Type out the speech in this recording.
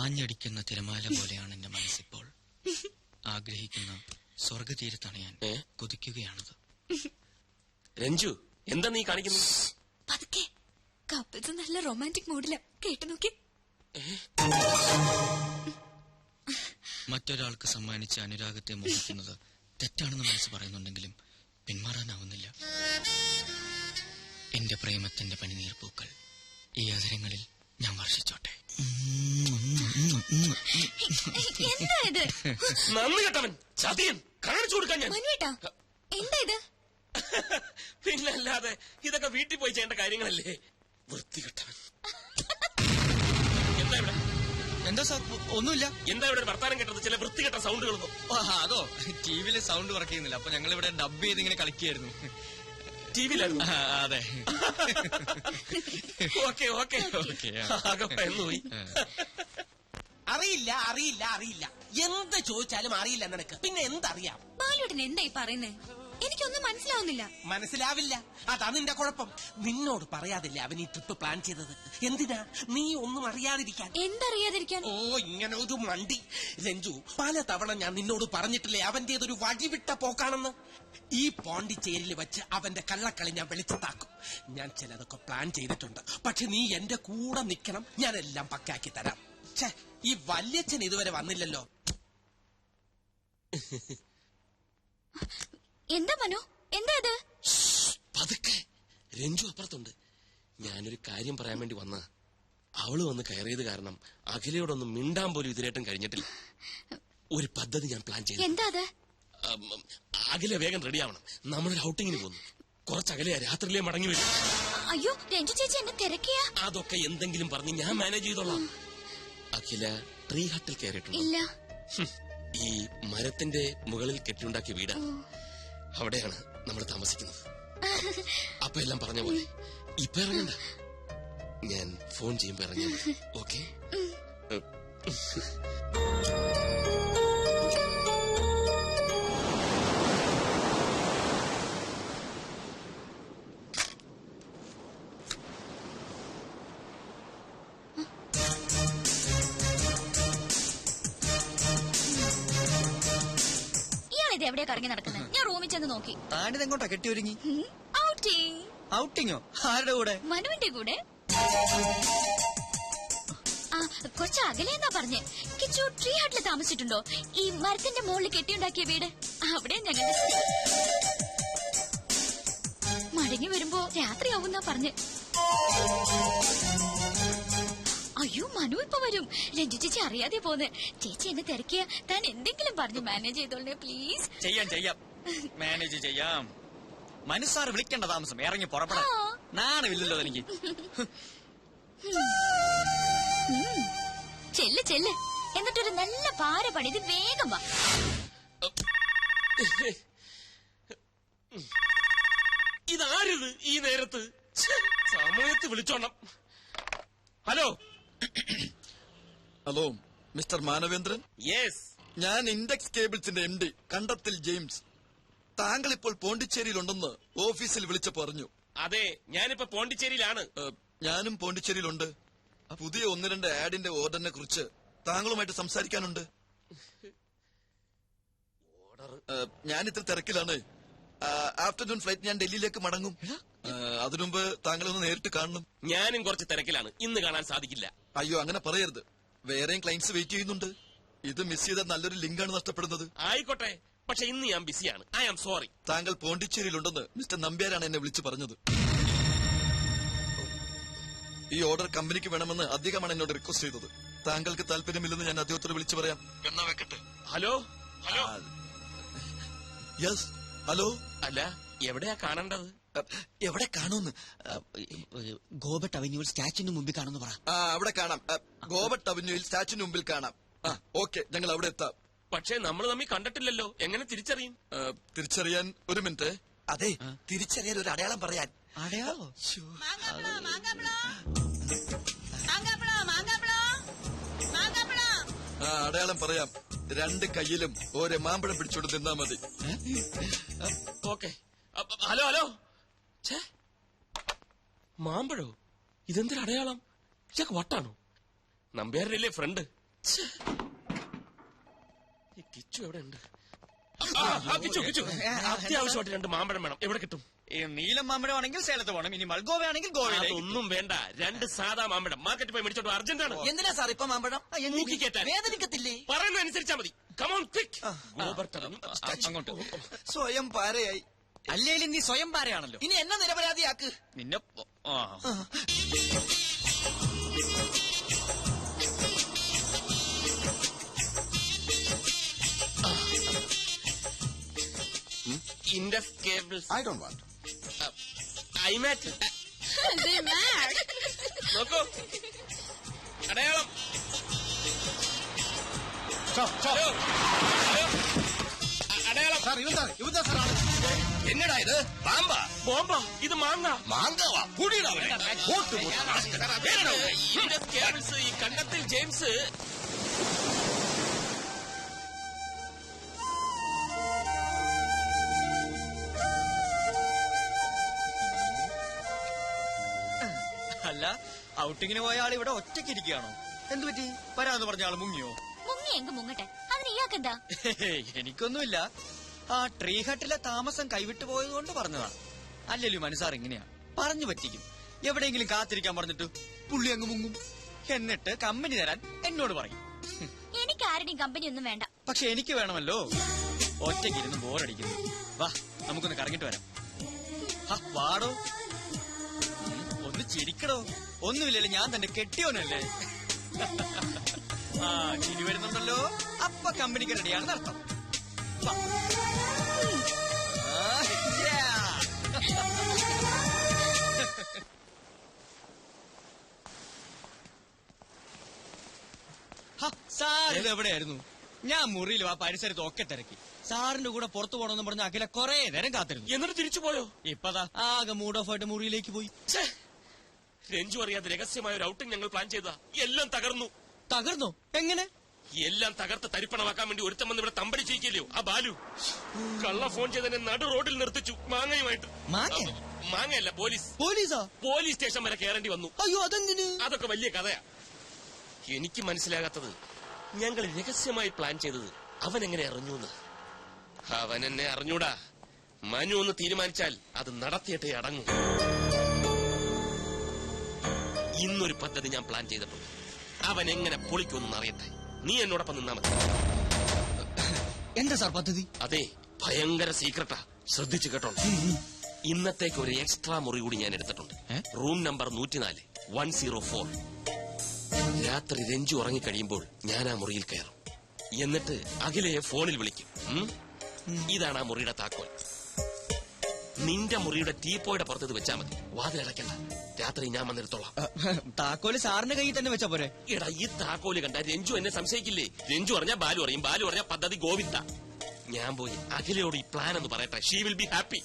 ആഞ്ഞടിക്കുന്ന തിരമാല പോലെയാണ് എന്റെ മനസ്സിപ്പോൾ. ആഗ്രഹിക്കുന്ന സ്വർഗതീരത്താണ് ഞാൻ. കൊതിക്കുകയാണത്. രഞ്ജു, എന്താ നീ കാണിക്കുന്നത്? പതുക്കെ. കപ്പിൾസ് നല്ല റൊമാൻറ്റിക് മൂഡില. കേട്ടു നോക്കി. മറ്റൊരാൾക്ക് സമ്മാനിച്ച അനുരാഗത്തെ മോഹിക്കുന്നത് തെറ്റാണെന്ന് മനസ്സ് പറയുന്നുണ്ടെങ്കിലും പിന്മാറാനാവുന്നില്ല. എന്റെ പ്രേമത്തിന്റെ പനിനീർപ്പൂക്കൾ ഈ അവസരങ്ങളിൽ ഞാൻ വർഷിച്ചോട്ടെ. എന്താ ഇത്? നന്ദി കെട്ടവൻ, ചതിയൻ, കാണിച്ചു കൊടുക്കാൻ ഞാൻ. എന്താ ഇത്? പിന്നല്ലാതെ ഇതൊക്കെ വീട്ടിൽ പോയി ചെയ്യേണ്ട കാര്യങ്ങളല്ലേ. വൃത്തികെട്ടവൻ. എന്താ ഇവിടെ? എന്താ സാർ? ഒന്നുമില്ല. എന്താ ഇവിടെ വർത്താനം കേട്ടത്? ചില വൃത്തികെട്ട സൗണ്ടുകളൊന്നും. അതോ, ടിവിയില് സൗണ്ട് വർക്ക് ചെയ്യുന്നില്ല. അപ്പൊ ഞങ്ങൾ ഇവിടെ ഡബ് ചെയ്ത് ഇങ്ങനെ കളിക്കുകയായിരുന്നു. ടിവിയിലായിരുന്നു? അതെ. Okay okay. പോയി. അറിയില്ല അറിയില്ല അറിയില്ല എന്ത് ചോദിച്ചാലും അറിയില്ല നിനക്ക്. പിന്നെ എന്തറിയാം? ബാലുവേട്ടൻ എന്തായി പറയുന്നേ? എനിക്കൊന്നും മനസ്സിലാവുന്നില്ല. മനസ്സിലാവില്ല, അതാ നിന്റെ കുഴപ്പം. നിന്നോട് പറയാതില്ല അവൻ ഈ ട്രിപ്പ് പ്ലാൻ ചെയ്തത്. എന്തിനാ? നീ ഒന്നും അറിയാതിരിക്കാൻ. എന്തറിയാതിരിക്കാൻ? ഓ, ഇങ്ങനെ ഒരു മണ്ടി. രഞ്ജു, പല തവണ ഞാൻ നിന്നോട് പറഞ്ഞിട്ടില്ലേ അവന്റേതൊരു വഴിവിട്ട പോക്കാണെന്ന്. ഈ പോണ്ടിച്ചേരിയിൽ വെച്ച് അവന്റെ കള്ളക്കളി ഞാൻ വെളിച്ചത്താക്കും. ഞാൻ ചിലതൊക്കെ പ്ലാൻ ചെയ്തിട്ടുണ്ട്. പക്ഷെ നീ എന്റെ കൂടെ നിൽക്കണം. ഞാനെല്ലാം പക്കാക്കി തരാം. ഛേ, ഈ വല്യച്ഛൻ ഇതുവരെ വന്നില്ലല്ലോ. എന്താ മനു? എന്താ ഇത്? പതുക്കെ. രഞ്ജു അപ്പുറത്തുണ്ട്. ഞാനൊരു കാര്യം പറയാൻ വേണ്ടി വന്ന അവള് വന്ന് കയറിയത് കാരണം അഖിലയോടൊന്നും മിണ്ടാൻ പോലും ഇതിലേട്ടും കഴിഞ്ഞിട്ടില്ല. ഒരു പദ്ധതി ഞാൻ പ്ലാൻ ചെയ്തു. എന്താ അത്? അഖില വേഗം റെഡി ആവണം. നമ്മളൊരു ഔട്ടിങ്ങിന് പോകുന്നു. കുറച്ചകലെയാ, രാത്രിയിലേ മടങ്ങി വരും. അയ്യോ, രഞ്ജു ചേച്ചി എന്നെ തിരക്കിയാ. അതൊക്കെ എന്തെങ്കിലും പറഞ്ഞ് ഞാൻ മാനേജ് ചെയ്തോളാം. അഖില ട്രീ ഹട്ടിൽ കയറിയിട്ടുണ്ട്. ഈ മരത്തിന്റെ മുകളിൽ കെട്ടിയുണ്ടാക്കിയ വീടാ. അവിടെയാണ് നമ്മൾ താമസിക്കുന്നത്. അപ്പൊ എല്ലാം പറഞ്ഞ പോലെ ഇപ്പൊ ഇറങ്ങണ്ട. ഞാൻ ഫോൺ ചെയ്യുമ്പോ ഇറങ്ങി. ഓക്കെ? എവിടെയാ കറങ്ങി നടക്കുന്നത്? ഞാൻ റൂമിൽ ചെന്ന് നോക്കി. താനിതെങ്ങോട്ടാ കെട്ടിയൊരുങ്ങി? ഔട്ടിങ്. ഔട്ടിങ്ങോ? ആരുടെ കൂടെ? മനുവിന്റെ കൂടെ. കുറച്ച് അകലെന്നാ പറഞ്ഞേ. കിച്ചു ട്രീ ഹട്ടിൽ താമസിച്ചിട്ടുണ്ടോ? ഈ മരത്തിന്റെ മുകളിൽ കെട്ടിയുണ്ടാക്കിയ വീട്. അവിടെ ഞങ്ങളുടെ മടങ്ങി വരുമ്പോ രാത്രിയാവുന്നാ പറഞ്ഞ്. അയ്യോ, മനു ഇപ്പൊ വരും. രഞ്ജു ചേച്ചി അറിയാതെ പോന്ന്. ചേച്ചി എന്നെ തിരക്കിയ താൻ എന്തെങ്കിലും പറഞ്ഞു മാനേജ് ചെയ്തോളേ പ്ലീസ്. ചെയ്യാം, മാനേജ് ചെയ്യാം. മനസ്സാറ് വിളിക്കേണ്ട താമസം. ഇറങ്ങി പുറപ്പെടാം. നാണമില്ലല്ലോ എനിക്ക്. ചെല്ല്. എന്നിട്ടൊരു നല്ല പാര പണിത് വേഗം വാ. ഇതാരിത് ഈ നേരത്ത്? സമയത്ത് വിളിച്ചോണം. Hello hello, mister Manavendran. Yes, ഞാൻ ഇൻഡെക്സ് കേബിൾസിന്റെ MD കണ്ടത്തിൽ ജെയിംസ്. താങ്കൾ ഇപ്പോൾ പോണ്ടിച്ചേരിയിലുണ്ടെന്ന് ഓഫീസിൽ വിളിച്ചു പറഞ്ഞു. അതെ, ഞാനിപ്പോ പോണ്ടിച്ചേരിയിലാണ്. ഞാനും പോണ്ടിച്ചേരിയിലുണ്ട്. പുതിയ 1-2 ആഡിന്റെ ഓർഡറിനെ കുറിച്ച് താങ്കളുമായിട്ട് സംസാരിക്കാനുണ്ട്. ഞാൻ ഇത്ര തിരക്കിലാണ്. ആഫ്റ്റർനൂൺ ഫ്ലൈറ്റ് ഞാൻ ഡൽഹിയിലേക്ക് മടങ്ങും. അതിനുമുമ്പ് താങ്കളെ ഒന്ന് നേരിട്ട് കാണണം. ഞാനും കുറച്ച് തിരക്കിലാണ്. ഇന്ന് കാണാൻ സാധിക്കില്ല. അയ്യോ, അങ്ങനെ പറയരുത്. വേറെയും ക്ലയന്റ്സ് വെയിറ്റ് ചെയ്യുന്നുണ്ട്. ഇത് മിസ് ചെയ്താൽ നല്ലൊരു ലിങ്കാണ് നഷ്ടപ്പെടുന്നത്. ആയിക്കോട്ടെ, പക്ഷെ ഇന്ന് ഞാൻ ബിസിയാണ്. I am sorry. താങ്കൾ പോണ്ടിച്ചേരിയിലുണ്ടെന്ന് മിസ്റ്റർ നമ്പ്യാരാണ് എന്നെ വിളിച്ചു പറഞ്ഞത്. ഈ ഓർഡർ കമ്പനിക്ക് വേണമെന്ന് അദ്ദേഹമാണ് എന്നോട് റിക്വസ്റ്റ് ചെയ്തത്. താങ്കൾക്ക് താല്പര്യമില്ലെന്ന് ഞാൻ അദ്ദേഹത്തോട് വിളിച്ചു പറയാം. എന്നാ വെക്കട്ടെ. Hello hello. Yes, hello. അല്ല, എവിടെയാ കാണേണ്ടത്? എവിടെ കാണുമെന്ന്? ഗോബട്ട് അവന്യൂവിൽ സ്റ്റാച്യുവിന് മുമ്പിൽ കാണുമെന്ന് പറ. അവിടെ കാണാം. ഗോബട്ട് അവന്യൂവിൽ സ്റ്റാച്യുവിന് മുമ്പിൽ കാണാം. ഓക്കെ, ഞങ്ങൾ അവിടെ എത്താം. പക്ഷേ നമ്മൾ തമ്മിൽ കണ്ടിട്ടില്ലല്ലോ, എങ്ങനെ തിരിച്ചറിയും? തിരിച്ചറിയാൻ ഒരു മിനിറ്റ്. അതെ, തിരിച്ചറിയാൻ ഒരു അടയാളം പറയാൻ. അടയാളോ? അടയാളം പറയാം. 2 കൈയിലും ഓരോ മാമ്പഴം പിടിച്ചോണ്ട് നിന്നാ മതി. ഓക്കെ. Hello hello. മാമ്പഴോ? ഇതെന്തൊരു അടയാളം? ഇതൊക്കെ വട്ടാണോ? നമ്പ്യാരല്ലേ ഫ്രണ്ട്? ഈ കിച്ചു എവിടെ ഉണ്ട്? കിച്ചു അത്യാവശ്യമായിട്ട് 2 മാമ്പഴം വേണം. എവിടെ കിട്ടും? ഈ നീലം മാമ്പഴമാണെങ്കിൽ സേലത്ത് പോകണം, ഇനി മൽഗോവയാണെങ്കിൽ ഗോവയിലേക്ക്. അതൊന്നും വേണ്ട, 2 സാധാ മാമ്പഴം മാർക്കറ്റിൽ പോയി മേടിച്ചോട്ട്. അർജന്റാണ്. എന്തിനാ സാർ ഇപ്പൊ മാമ്പഴം? മൂക്കിക്കേറ്റാൻ. വേദനിക്കത്തില്ലേ? പറയുന്നത് അനുസരിച്ചാ മതി. Come on quick. അങ്ങോട്ട് സ്വയം പാരയായി. അല്ലേലും നീ സ്വയം പാരയാണല്ലോ. ഇനി എന്നെ നിരപരാധിയാക്ക്. നിന്നെ Indus cables. I don't want. IMAT. നോക്കൂ, അടയാളം. ഹലോ, അടയാളം. സാർ ഇവന്താ സാറാണ്. എന്നടാ ഇത്? പാമ്പാ? ബോംബാ? ഇത് മാങ്ങ. മാങ്കവാ? കൂടിയിടാ അവനെ. Indus cables. ഈ കണ്ടത്തിൽ ജെയിംസ്. അല്ല, ഔട്ടിങ്ങിന് പോയ ആൾ ഇവിടെ ഒറ്റയ്ക്ക് ഇരിക്കുകയാണോ? എന്തു പറ്റി? വരാന്ന് പറഞ്ഞ ആള് മുങ്ങിയോ? മുങ്ങി എങ്ക മുങ്ങട്ടെ, അതിന് ഇയാക്കെന്താ? എനിക്കൊന്നുമില്ല. ആ ട്രീ ഹട്ടിലെ താമസം കൈവിട്ടു പോയതുകൊണ്ട് പറഞ്ഞതാണ്. അല്ലല്ലോ മനസ്സാർ ഇങ്ങനെയാ, പറഞ്ഞു പറ്റിക്കും. എവിടെയെങ്കിലും കാത്തിരിക്കാൻ പറഞ്ഞിട്ട് പുള്ളി അങ്ങ് മുങ്ങും. എന്നിട്ട് കമ്പനി തരാൻ എന്നോട് പറയും. എനിക്ക് ആരുടെയും കമ്പനി ഒന്നും വേണ്ട. പക്ഷെ എനിക്ക് വേണമല്ലോ. ഒറ്റയ്ക്കിരുന്ന് ബോറടിക്കുന്നു. വാ, നമുക്കൊന്ന് കറങ്ങിട്ട് വരാം. വാടോ, ഒന്ന് ചിരിക്കടോ. ഒന്നുമില്ലല്ലോ, ഞാൻ തന്നെ കെട്ടിയോനല്ലേ. ആ, ചിരി വരുന്നുണ്ടല്ലോ. അപ്പൊ കമ്പനിക്ക് റെഡിയാണെന്ന് അർത്ഥം. സാറിത് എവിടെയായിരുന്നു? ഞാൻ മുറിയിലും ആ പരിസരത്തും ഒക്കെ തിരക്കി. സാറിന്റെ കൂടെ പുറത്തു പോകണമെന്ന് പറഞ്ഞ അഖില കൊറേ നേരം കാത്തിരുന്നു. എന്നിട്ട് തിരിച്ചു പോയോ? ഇപ്പതാ ആകെ മൂഡ് ഓഫ് ആയിട്ട് മുറിയിലേക്ക് പോയി. രഞ്ജു അറിയാതെ രഹസ്യമായ ഒരു ഔട്ടിംഗ് ഞങ്ങൾ പ്ലാൻ ചെയ്താ എല്ലാം തകർന്നു. തകർന്നോ? എങ്ങനെ? എല്ലാം തകർത്ത് തരിപ്പണമാക്കാൻ വേണ്ടി ഒരുത്തം വന്ന് ഇവിടെ തമ്പടി ചെയ്യിക്കല്ലോ ആ ബാലു. കള്ള ഫോൺ ചെയ്തതിനെ നടു റോഡിൽ നിർത്തിച്ചു മാങ്ങയുമായിട്ട്. മാങ്ങയല്ല, പോലീസ്. പോലീസാ? പോലീസ് സ്റ്റേഷൻ വരെ കയറേണ്ടി വന്നു. അയ്യോ, അതെന്തിന്? അതൊക്കെ വലിയ കഥയാ. എനിക്ക് മനസ്സിലാകാത്തത്, ഞങ്ങൾ രഹസ്യമായി പ്ലാൻ ചെയ്തത് അവൻ എങ്ങനെ അറിഞ്ഞൂന്ന്. അവൻ എന്നെ അറിഞ്ഞൂടാ. മനു ഒന്ന് തീരുമാനിച്ചാൽ അത് നടത്തിയിട്ടേ അടങ്ങൂ. ഇന്നൊരു പദ്ധതി ഞാൻ പ്ലാൻ ചെയ്തിട്ടുണ്ട്. അവൻ എങ്ങനെ പൊളിക്കൊന്നും അറിയട്ടെ. നീ എന്നോടൊപ്പം നിന്നാ മതി. എന്താ സാർ പദ്ധതി? അതെ, ഭയങ്കര സീക്രട്ടാ. ശ്രദ്ധിച്ചു കേട്ടോ. ഇന്നത്തേക്ക് ഒരു എക്സ്ട്രാ മുറി കൂടി ഞാൻ എടുത്തിട്ടുണ്ട്. Room number 104, 104. രാത്രി രഞ്ജു ഉറങ്ങിക്കഴിയുമ്പോൾ ഞാൻ ആ മുറിയിൽ കയറും. എന്നിട്ട് അഖിലയെ ഫോണിൽ വിളിക്കും. ഇതാണ് ആ മുറിയുടെ താക്കോൽ. നിന്റെ മുറിയുടെ ടീപ്പോയുടെ പുറത്ത് വെച്ചാ മതി. വാതിലടയ്ക്കണ്ട. രാത്രി ഞാൻ വന്നെടുത്തോളാം. താക്കോല് സാറിന്റെ കയ്യിൽ തന്നെ വെച്ചാ പോരെ? എടാ, ഈ താക്കോല് കണ്ട രഞ്ജു എന്നെ സംശയിക്കില്ലേ? രഞ്ജു പറഞ്ഞാ ബാലു അറിയും, ബാലു പറഞ്ഞാ പദ്ധതി ഗോവിന്ദ. ഞാൻ പോയി അഖിലയോട് ഈ പ്ലാൻ എന്ന് പറയട്ടെ. She will be happy.